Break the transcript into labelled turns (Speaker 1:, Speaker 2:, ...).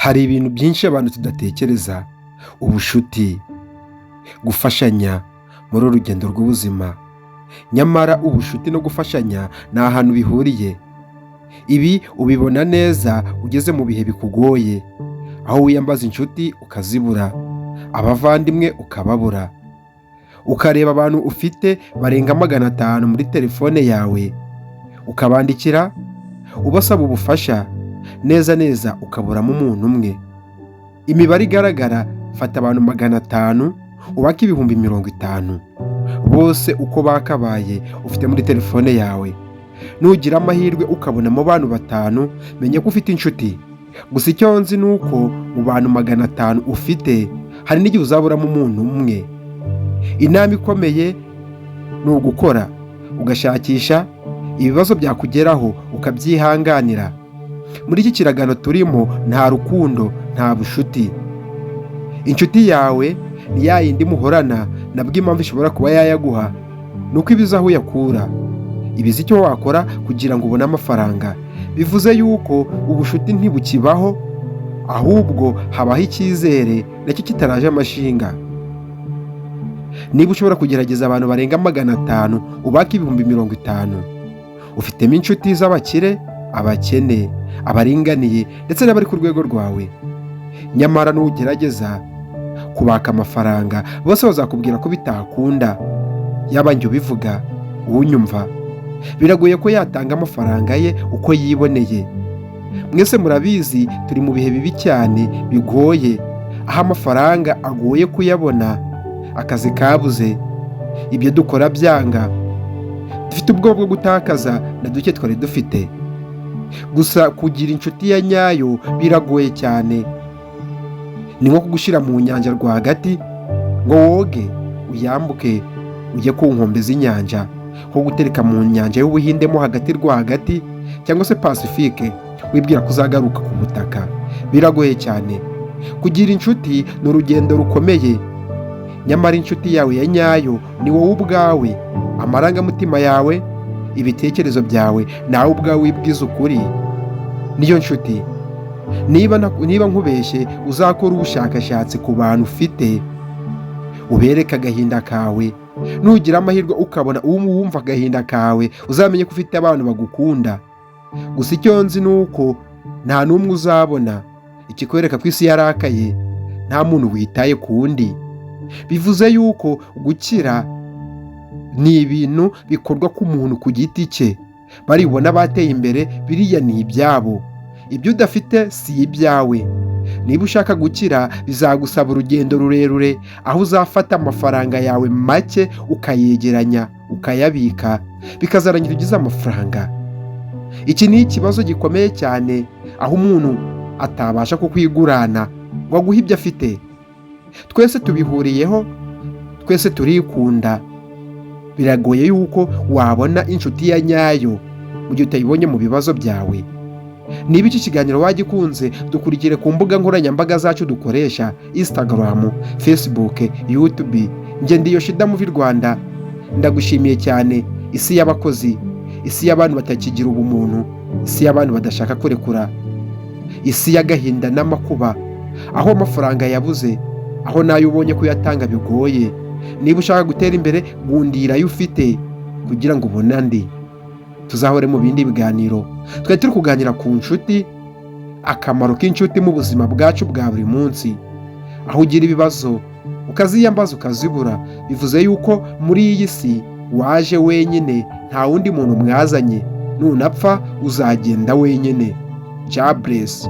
Speaker 1: Hari ibintu byinshi abantu tudatekereza: ubushuti, gufashanya muri uru rugendo rw'ubuzima. Nyamara ubushuti no gufashanya ni ahantu bihuriye. Ibi ubibona neza ugeze mu bihe bikugoye, aho wiyambaza inshuti ukazibura, abavandimwe ukababura, ukareba abantu ufite barenga 500 muri telefone yawe, ukabandikira ubasaba ubufasha, neza ukaburamo umuntu umwe. Imibare igaragara: fata abantu 500 ubaka ibihumbi 50, bose uko bakabaye ufite muri telefone yawe. Nugira amahirwe ukabonamo abantu 5, menya ko ufite inshuti. Gusa icyo nzi ni uko mu bantu 500 ufite, hari n'igihe uzaburamo umuntu umwe. Inama ikomeye ni ugukora, ugashakisha ibibazo byakugeraho ukabyihanganira. Muri iki kiragano turimo nta rukundo, nta bushuti. Inshuti yawe ni ya yindi muhorana, nabwo impamvu ishobora kuba yayaguha ni uko ibizi aho uyakura, ibizi icyo wakora kugira ngo ubone amafaranga. Bivuze yuko ubushuti ntibukibaho, ahubwo habaho icyizere nacyo kitaraje amashinga. Niba ushobora kugerageza abantu barenga 500 ubaka ibihumbi 50, ufitemo inshuti z'abakire, abakene, abaringaniye ndetse n'abari ku rwego rwawe. Nyamara nugerageza kubaka amafaranga, bose bazakubwira ko bitakunda. Yaba njye ubivuga, uwunyumva, biragoye ko yatanga amafaranga ye uko yiboneye. Mwese murabizi turi mu bihe bibi cyane bigoye, aho amafaranga agoye kuyabona, akazi kabuze, ibyo dukora byanga, dufite ubwoba bwo gutakaza na duke twari dufite. Gusa kugira inshuti ya nyayo biragoye cyane. Ni nko kugushyira mu nyanja rwagati ngo woge uyambuke ujye ku nkombe z'inyanja, nko gutereka mu nyanja y'Ubuhinde mo hagati rwagati cyangwa se Pacifique, wibwira ko uzagaruka ku butaka. Biragoye cyane. Kugira inshuti ni urugendo rukomeye. Nyamara inshuti yawe ya nyayo ni wowe ubwawe, amarangamutima yawe, ibitekerezo byawe, nawe ubwawe wibwiza ukuri. Niyo nshuti. Niba nkubeshye, uzakora ubushakashatsi ku bantu ufite, ubereke agahinda kawe. Nugira amahirwe ukabona uwumva agahinda kawe, uzamenye ko ufite abantu bagukunda. Gusa icyo nzi ni uko nta n'umwe uzabona ikikwereka ko isi yarakaye, nta muntu witaye ku wundi. Bivuze yuko gukira ni ibintu bikorwa ku muntu ku giti cye. Baribona bateye imbere, biriya ni ibyabo. Ibyo udafite si ibyawe. Niba ushaka gukira, bizagusaba urugendo rurerure, aho uzafata amafaranga yawe make ukayegeranya, ukayabika, bikazarangira ugize amafaranga. Iki ni ikibazo gikomeye cyane, aho umuntu atabasha kukwigurana ngo aguhe ibyo afite. Twese tubihuriyeho, twese turikunda. Biragoye yuko wabona inshuti ya nyayo mu gihe utayibonye mu bibazo byawe. Niba iki kiganiro wagikunze, dukurikire ku mbuga nkoranyambaga zacu dukoresha: Instagram, Facebook, YouTube. Njye ndi Yoshida Movie Rwanda. Ndagushimiye cyane. Isi y'abakozi, isi y'abantu batakigira ubumuntu, isi y'abantu badashaka kurekura, isi y'agahinda n'amakuba, aho amafaranga yabuze, aho nayo ubonye kuyatanga bigoye. Niba ushaka gutera imbere, gundira ayo ufite kugira ngo ubone andi. Tuzahore mu bindi biganiro. Twari turi kuganira ku nshuti, akamaro k'inshuti mu buzima bwacu bwa buri munsi. Aho ugira ibibazo ukaziyambaza ukazibura, bivuze yuko muri iyi si waje wenyine, nta wundi muntu mwazanye. Nunapfa uzagenda wenyine. God bless.